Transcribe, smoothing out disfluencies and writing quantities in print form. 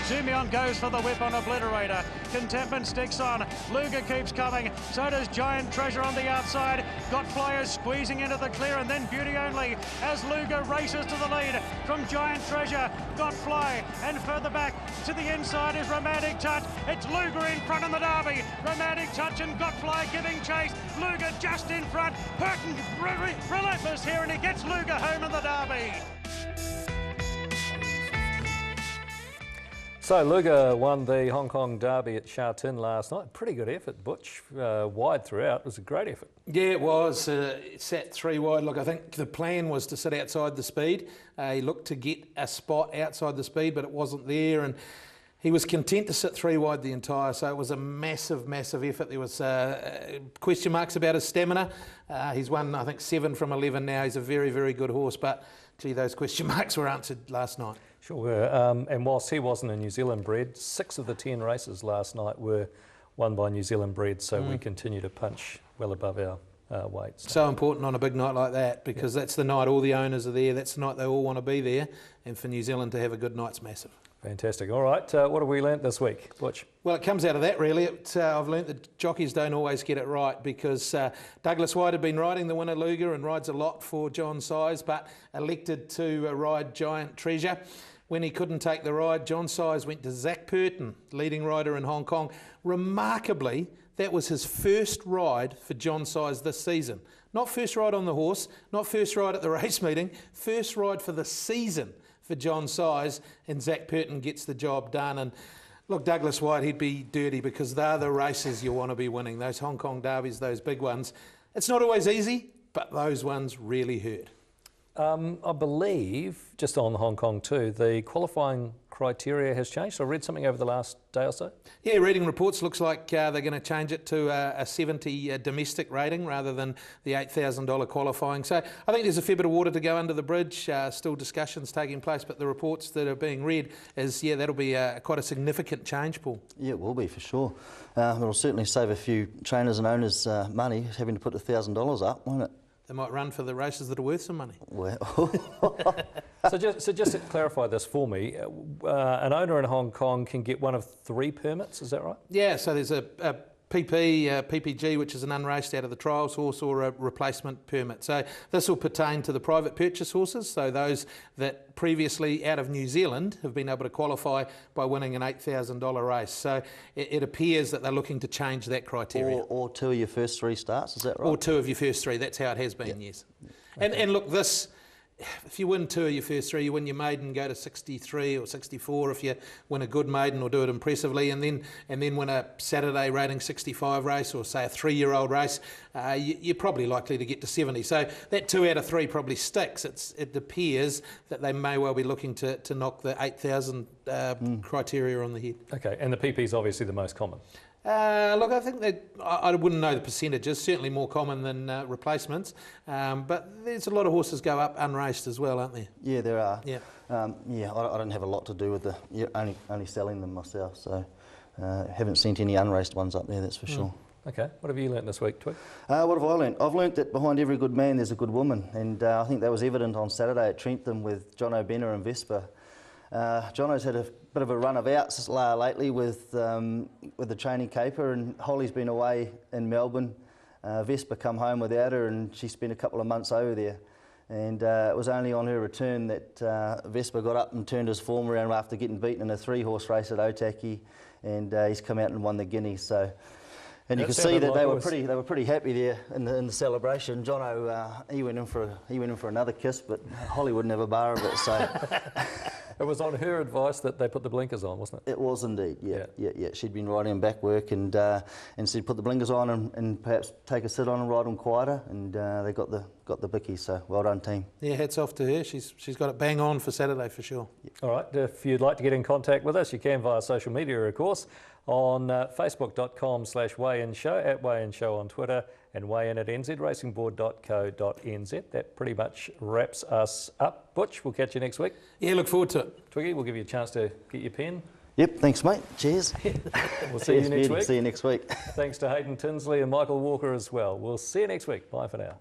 Simeon goes for the whip on Obliterator. Contentment sticks on. Luger keeps coming. So does Giant Treasure on the outside. Got Flyers squeezing into the clear, and then Beauty Only as Luger races to the lead from Giant Treasure. Got Fly, and further back to the inside is Romantic Touch. It's Luger in front in the Derby. Romantic Touch and Got Fly giving chase. Luger just in front. Burton relentless here, and he gets Luger home in the Derby. So Luger won the Hong Kong Derby at Sha Tin last night. Pretty good effort, Butch. Wide throughout. It was a great effort. Yeah, it was. It sat 3 wide. Look, I think the plan was to sit outside the speed. He looked to get a spot outside the speed, but it wasn't there. And he was content to sit 3 wide the entire, so it was a massive, massive effort. There was question marks about his stamina. He's won, I think, 7 from 11 now. He's a very, very good horse, but gee, those question marks were answered last night. Sure were. And whilst he wasn't a New Zealand bred, 6 of the 10 races last night were won by New Zealand breds, so we continue to punch well above our weights. So important on a big night like that, because that's the night all the owners are there. That's the night they all want to be there, and for New Zealand to have a good night's massive. Fantastic. All right, what have we learnt this week, Butch? Well, it comes out of that, really. I've learnt that jockeys don't always get it right, because Douglas White had been riding the winner Luger and rides a lot for John Size, but elected to ride Giant Treasure. When he couldn't take the ride, John Size went to Zac Purton, leading rider in Hong Kong. Remarkably, that was his first ride for John Size this season. Not first ride on the horse, not first ride at the race meeting, first ride for the season for John Size, and Zac Purton gets the job done. And look, Douglas White, he'd be dirty, because they're the races you want to be winning, those Hong Kong derbies, those big ones. It's not always easy, but those ones really hurt. I believe, just on Hong Kong too, the qualifying criteria has changed. I read something over the last day or so. Yeah, reading reports, looks like they're going to change it to a 70 domestic rating rather than the $8,000 qualifying. So I think there's a fair bit of water to go under the bridge. Still discussions taking place, but the reports that are being read is, yeah, that'll be quite a significant change, Paul. Yeah, it will be for sure. It'll certainly save a few trainers and owners money having to put $1,000 up, won't it? They might run for the races that are worth some money. Well. So just to clarify this for me, an owner in Hong Kong can get one of 3 permits, is that right? Yeah, so there's a PPG, which is an unraced out of the trials horse, or a replacement permit. So this will pertain to the private purchase horses, so those that previously out of New Zealand have been able to qualify by winning an $8,000 race. So it appears that they're looking to change that criteria. Or 2 of your first 3 starts, is that right? Or 2 of your first 3, that's how it has been, yes. And look, this, if you win 2 of your first 3, you win your maiden, go to 63 or 64 if you win a good maiden or do it impressively, and then win a Saturday rating 65 race, or say a 3-year-old race, you're probably likely to get to 70. So that 2 out of 3 probably sticks. It appears that they may well be looking to knock the 8,000 criteria on the head. Okay, and the PP is obviously the most common. Look, I think that I wouldn't know the percentages, certainly more common than replacements, but there's a lot of horses go up unraced as well, aren't there? Yeah, there are. Yeah. Yeah, I don't have a lot to do with only selling them myself, so haven't sent any unraced ones up there, that's for sure. Okay, what have you learnt this week, Twig? What have I learnt? I've learnt that behind every good man there's a good woman, and I think that was evident on Saturday at Trentham with John O'Benner and Vespa. Jono's had a bit of a run of outs lately with the training caper, and Holly's been away in Melbourne. Vespa come home without her, and she spent a couple of months over there. And it was only on her return that Vespa got up and turned his form around after getting beaten in a 3-horse race at Otaki, and he's come out and won the Guineas. So, and you can see that they were pretty happy there in the celebration. Jono, he went in for another kiss, but Holly wouldn't have a bar of it. So. It was on her advice that they put the blinkers on, wasn't it? It was indeed, yeah. She'd been riding in back work, and said put the blinkers on and perhaps take a sit on and ride them quieter, and they got the bickies. So well done, team. Yeah, hats off to her. She's got it bang on for Saturday for sure. Yeah. All right. If you'd like to get in contact with us, you can via social media, of course, on facebook.com/weighinshow, at weighinshow on Twitter, and weighin at nzracingboard.co.nz. That pretty much wraps us up. Butch, we'll catch you next week. Yeah, look forward to it. Twiggy, we'll give you a chance to get your pen. Yep, thanks mate. Cheers. We'll see you next week. See you next week. Thanks to Hayden Tinsley and Michael Walker as well. We'll see you next week. Bye for now.